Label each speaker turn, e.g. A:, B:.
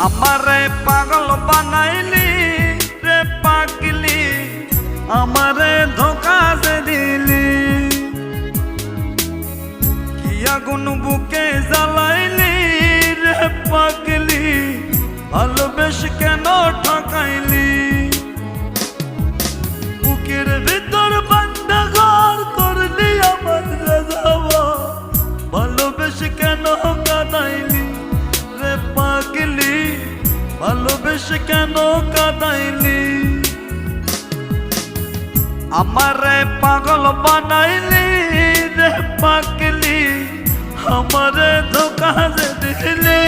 A: আমারে পাগল বানাইলি রে পাগলি, আমারে ধোকা দে দিলি। কি আগুন বুকে জ্বালাইলি রে পাগলি, ভালোবেসে কেন ঠকাইলি। বুকের ভিতর বান্ধা ঘর করলি আমার রাজাবা, ভালোবেসে কেন কাঁদাইলি রে পাগলি, ভালোবেসে কেন কাঁদাইলি। আমারে পাগল বানাইলি রে পাগলি, আমারে ধোকা দে দিলি।